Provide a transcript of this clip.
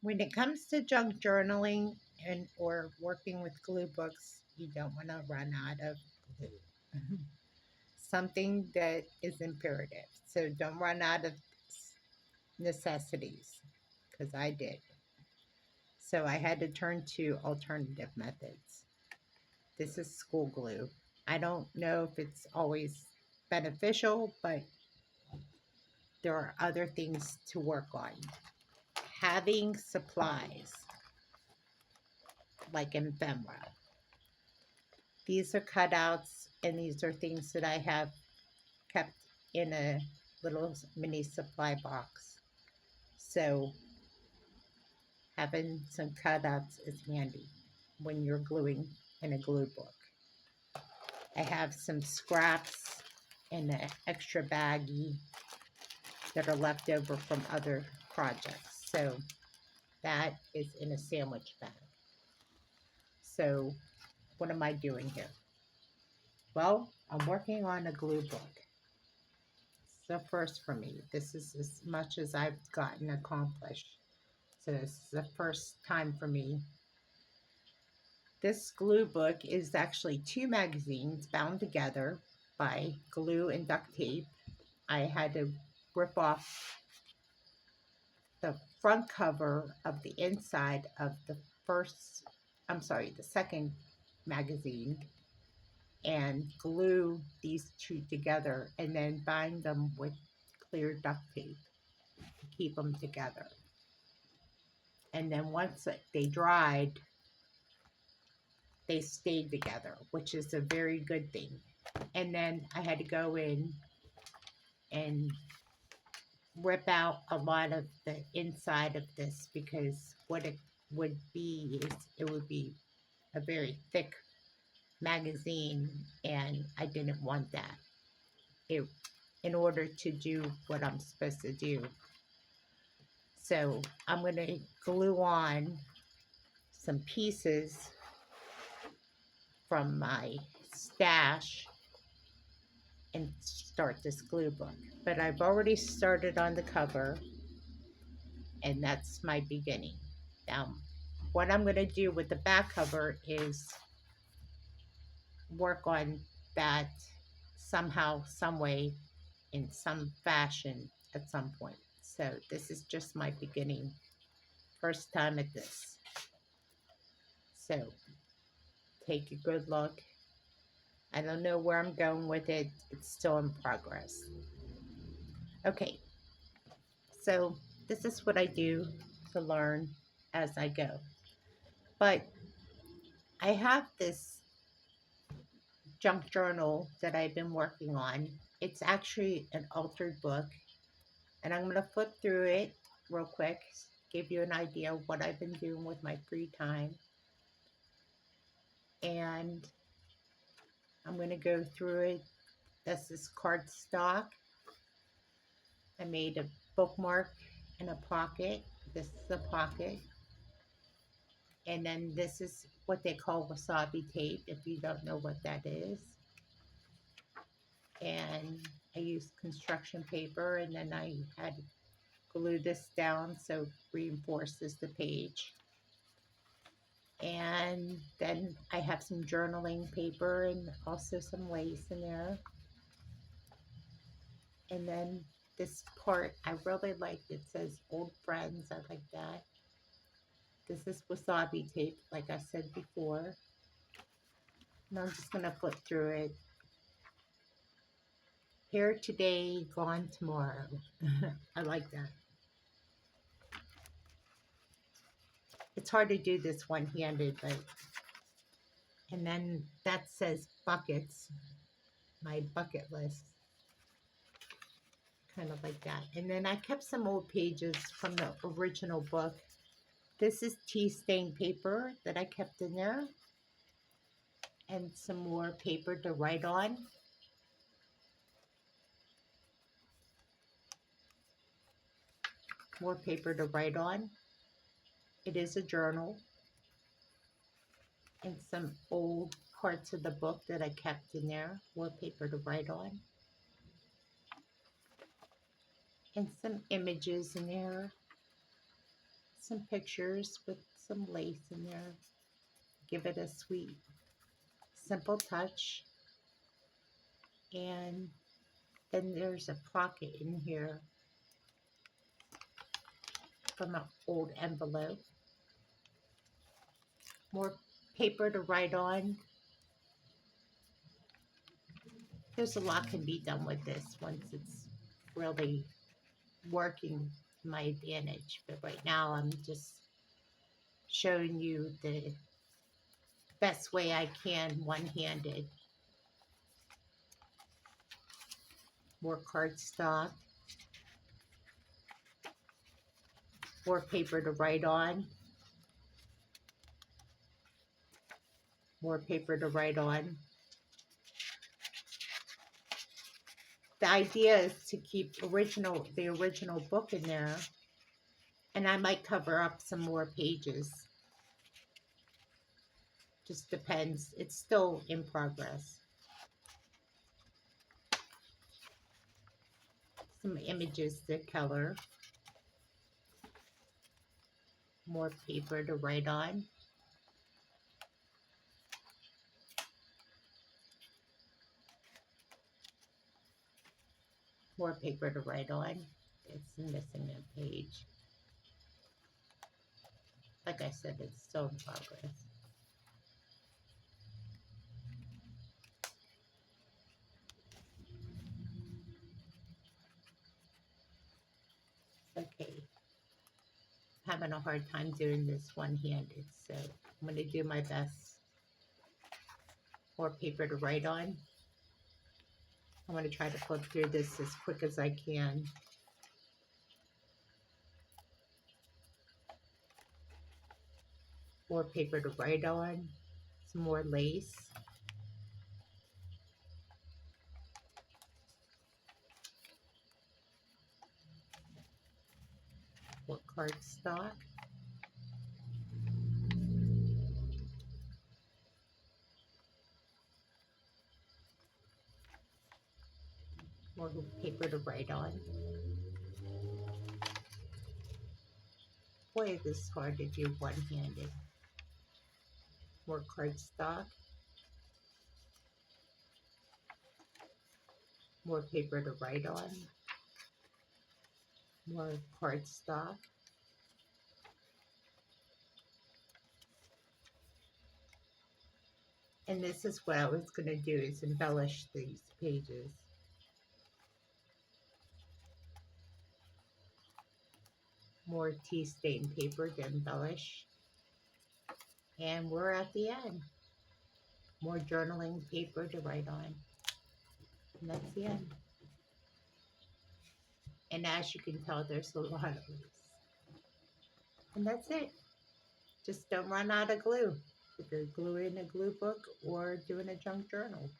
When it comes to junk journaling and or working with glue books, you don't want to run out of glue. Something that is imperative. So don't run out of necessities because I did. So I had to turn to alternative methods. This is school glue. I don't know if it's always beneficial, but there are other things to work on. Having supplies like ephemera. These are cutouts, and these are things that I have kept in a little mini supply box. So having some cutouts is handy when you're gluing in a glue book. I have some scraps in an extra baggie that are left over from other projects. So that is in a sandwich bag. So what am I doing here? Well, I'm working on a glue book. It's the first for me. This is as much as I've gotten accomplished. So this is the first time for me. This glue book is actually two magazines bound together by glue and duct tape. I had to rip off the front cover of the inside of the second magazine and glue these two together and then bind them with clear duct tape to keep them together. And then once they dried, they stayed together, which is a very good thing. And then I had to go in and rip out a lot of the inside of this because what it would be is it would be a very thick magazine, and I didn't want that. It in order to do what I'm supposed to do. So I'm going to glue on some pieces from my stash and start this glue book. But I've already started on the cover, and that's my beginning. Now, what I'm going to do with the back cover is work on that somehow, some way, in some fashion at some point. So this is just my beginning, first time at this. So take a good look. I don't know where I'm going with it. It's still in progress. Okay, so this is what I do to learn as I go. But I have this junk journal that I've been working on. It's actually an altered book, and I'm going to flip through it real quick, give you an idea of what I've been doing with my free time. And I'm going to go through it. This is cardstock. I made a bookmark in a pocket. This is a pocket. And then this is what they call wasabi tape, if you don't know what that is. And I used construction paper, and then I had glue this down so it reinforces the page. And then I have some journaling paper and also some lace in there. And then this part I really like. It says old friends. I like that. This is wasabi tape, like I said before. And I'm just going to flip through it. Here today, gone tomorrow. I like that. It's hard to do this one-handed, but and then that says buckets, my bucket list, kind of like that. And then I kept some old pages from the original book. This is tea stain paper that I kept in there, and some more paper to write on. More paper to write on. It is a journal, and some old parts of the book that I kept in there. More paper to write on. And some images in there. some pictures with some lace in there. Give it a sweet, simple touch. And then there's a pocket in here from an old envelope. More paper to write on. There's a lot can be done with this once it's really working to my advantage. But right now I'm just showing you the best way I can one-handed. More cardstock. More paper to write on. More paper to write on. The idea is to keep the original book in there, and I might cover up some more pages. Just depends. It's still in progress. Some images to color. More paper to write on. More paper to write on. It's missing a page. Like I said, it's still in progress. Okay. Having a hard time doing this one-handed, so I'm going to do my best. More paper to write on. I'm going to try to flip through this as quick as I can. More paper to write on. Some more lace. More cardstock. More paper to write on. Boy, this is hard to do one-handed. More cardstock. More paper to write on. More cardstock. And this is what I was going to do, is embellish these pages. More tea stain paper to embellish. And we're at the end. More journaling paper to write on. And that's the end. And as you can tell, there's a lot of lace. And that's it. Just don't run out of glue. Either glue in a glue book or doing a junk journal.